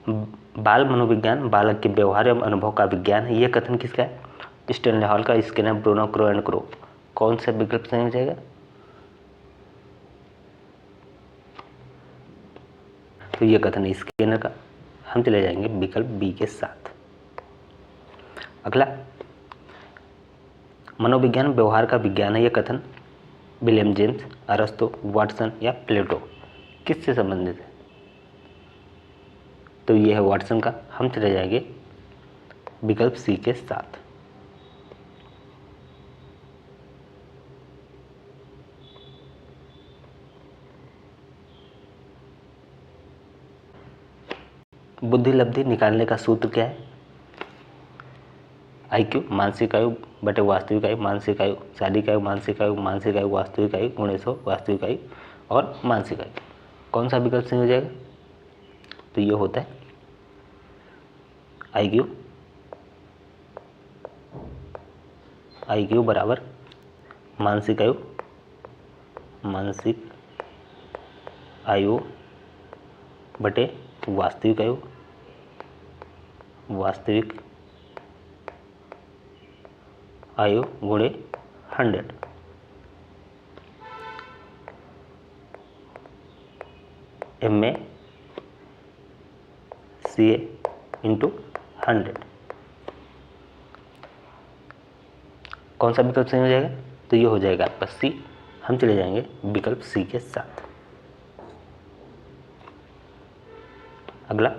बाल मनोविज्ञान बालक के व्यवहार एवं अनुभव का विज्ञान है। यह कथन किसका है? स्टैनले हॉल का, इसके नाम ब्रूनो, क्रो एंड क्रो। कौन सा विकल्प सही हो जाएगा? तो यह कथन स्किनर का। हम चले जाएंगे विकल्प बी के साथ। अगला, मनोविज्ञान व्यवहार का विज्ञान है। यह कथन विलियम जेम्स, अरस्तु, वाटसन या प्लेटो किससे संबंधित है? तो यह है वाटसन का। हम चले जाएंगे विकल्प सी के साथ। बुद्धि लब्धि निकालने का सूत्र क्या है? IQ मानसिक आयु बटे वास्तविक आयु, मानसिक आयु, शारीरिक आयु, मानसिक आयु, मानसिक आयु, वास्तविक आयु, गुणे 100 वास्तविक आयु और मानसिक आयु। कौन सा विकल्प सही हो जाएगा? तो ये होता है IQ बराबर मानसिक आयु बटे वास्तविक आयु गुणे 100। MACA into 100। कौन सा विकल्प सही हो जाएगा? तो ये हो जाएगा आपका सी। हम चले जाएंगे विकल्प सी के साथ। अगला,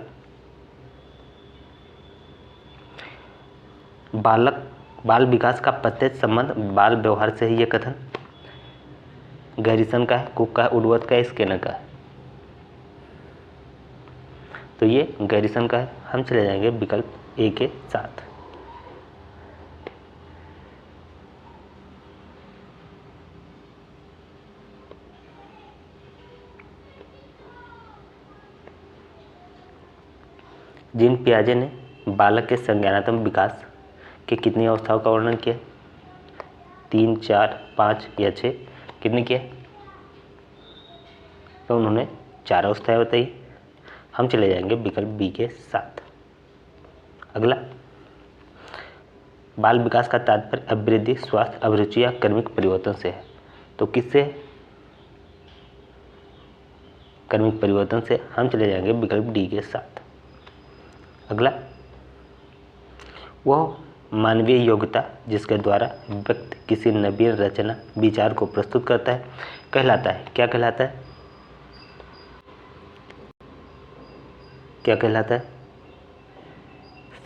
बाल विकास का प्रत्यक्ष संबंध बाल व्यवहार से है। यह कथन गैरिसन का है, कुक का है, वुडवर्थ का है, स्किनर का है। तो ये गैरिसन का है। हम चले जाएंगे विकल्प ए के साथ। जीन पियाजे ने बालक के संज्ञानात्मक विकास के कितनी अवस्थाओं का वर्णन किया? 3, 4, 5 या 6? कितने किया? तो उन्होंने 4 अवस्थाएं बताई। हम चले जाएंगे विकल्प बी के साथ। अगला, बाल विकास का तात्पर्य अभिवृद्धि, स्वास्थ्य, अभिरुचि या कर्मिक परिवर्तन से है। तो किससे? कर्मिक परिवर्तन से। हम चले जाएंगे विकल्प डी के साथ। अगला, वह मानवीय योग्यता जिसके द्वारा व्यक्ति किसी नवीन रचना विचार को प्रस्तुत करता है कहलाता है। क्या कहलाता है? क्या कहलाता है?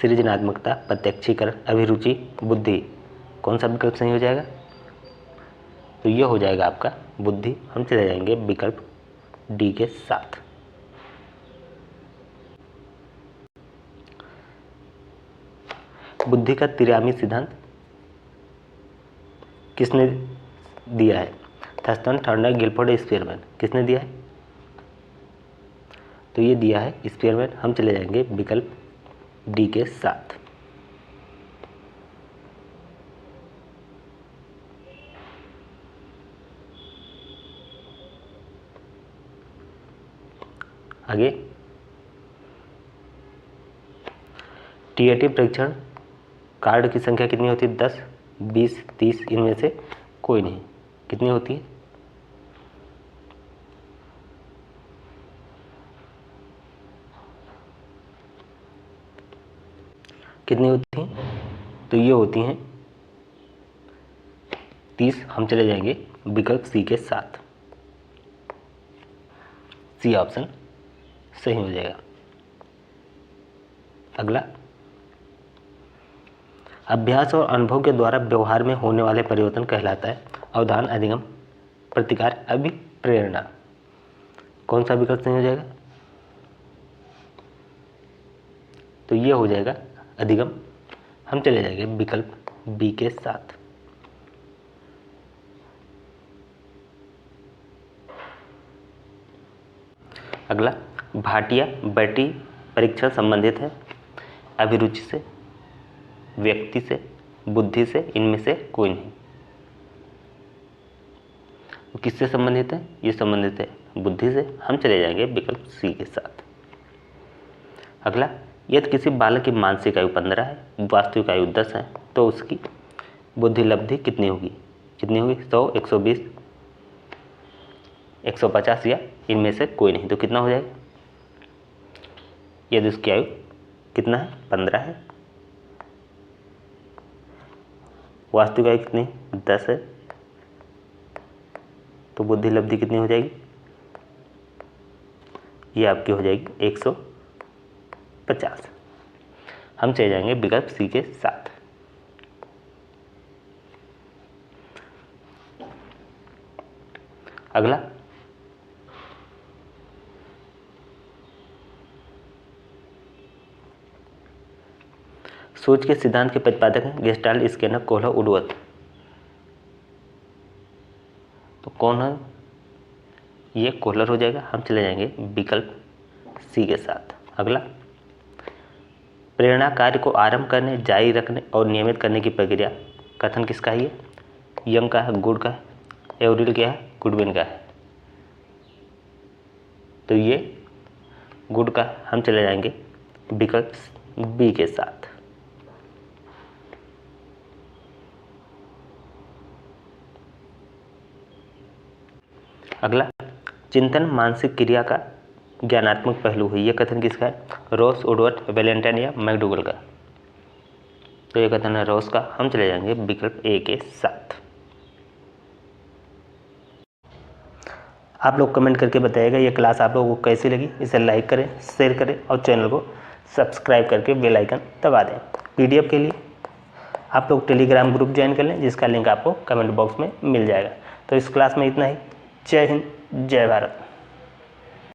सृजनात्मकता, प्रत्यक्षीकरण, अभिरुचि, बुद्धि। कौन सा विकल्प सही हो जाएगा? तो यह हो जाएगा आपका बुद्धि। हम चले जाएंगे विकल्प डी के साथ। बुद्धि का त्रिआयामी सिद्धांत किसने दिया है? Thurstone, Turner, Guilford, Spearman. किसने दिया है? तो ये दिया है स्पीयरमैन। हम चले जाएंगे विकल्प डी के साथ। आगे, टीएटी परीक्षण कार्ड की संख्या कितनी होती है? 10, 20, 30? इनमें से कोई नहीं। कितनी होती है? कितनी होती हैं? तो ये होती हैं 30। हम चले जाएंगे विकल्प सी के साथ। सी ऑप्शन सही हो जाएगा। अगला, अभ्यास और अनुभव के द्वारा व्यवहार में होने वाले परिवर्तन कहलाता है अवधान, अधिगम, प्रतिकार, अभिप्रेरणा। कौन सा विकल्प सही हो जाएगा? तो ये हो जाएगा अधिगम। हम चले जाएंगे विकल्प बी के साथ। अगला, भाटिया बैटरी परीक्षण संबंधित है अभिरुचि से, व्यक्ति से, बुद्धि से? इनमें से कोई नहीं। किससे संबंधित है? ये संबंधित है बुद्धि से। हम चले जाएंगे विकल्प सी के साथ। अगला, यदि किसी बालक की मानसिक आयु 15 है, वास्तविक आयु 10 है, तो उसकी बुद्धि लब्धि कितनी होगी? कितनी होगी? 100, 120, 150 या इनमें से कोई नहीं। तो कितना हो जाएगा? यदि उसकी आयु कितना है? 15 है, वास्तविक आयु कितनी? 10 है, तो बुद्धि लब्धि कितनी हो जाएगी? ये आपकी हो जाएगी 150। हम चले जाएंगे विकल्प सी के साथ। अगला, सोच के सिद्धांत के प्रतिपादक हैं गेस्टाल्ट, स्किनर, कोहलर, वुडवर्थ। तो कौन है? ये कोहलर हो जाएगा। हम चले जाएंगे विकल्प सी के साथ। अगला, प्रेरणा कार्य को आरंभ करने, जारी रखने और नियमित करने की प्रक्रिया कथन किसका है? ये यंग का है, गुड का है, एवरिल क्या है? गुडविन का है। तो ये गुड का। हम चले जाएंगे विकल्प बी के साथ। अगला, चिंतन मानसिक क्रिया का ज्ञानात्मक पहलू है, यह कथन किसका है? रॉस, वुडवर्थ, वैलेंटाइन या मैकडूगल का। तो यह कथन है रॉस का। हम चले जाएंगे विकल्प ए के साथ। आप लोग कमेंट करके बताइएगा ये क्लास आप लोगों को कैसी लगी। इसे लाइक करें, शेयर करें और चैनल को सब्सक्राइब करके बेल आइकन दबा दें। पीडीएफ के लिए आप लोग टेलीग्राम ग्रुप ज्वाइन कर लें, जिसका लिंक आपको कमेंट बॉक्स में मिल जाएगा। तो इस क्लास में इतना ही। जय हिंद, जय भारत।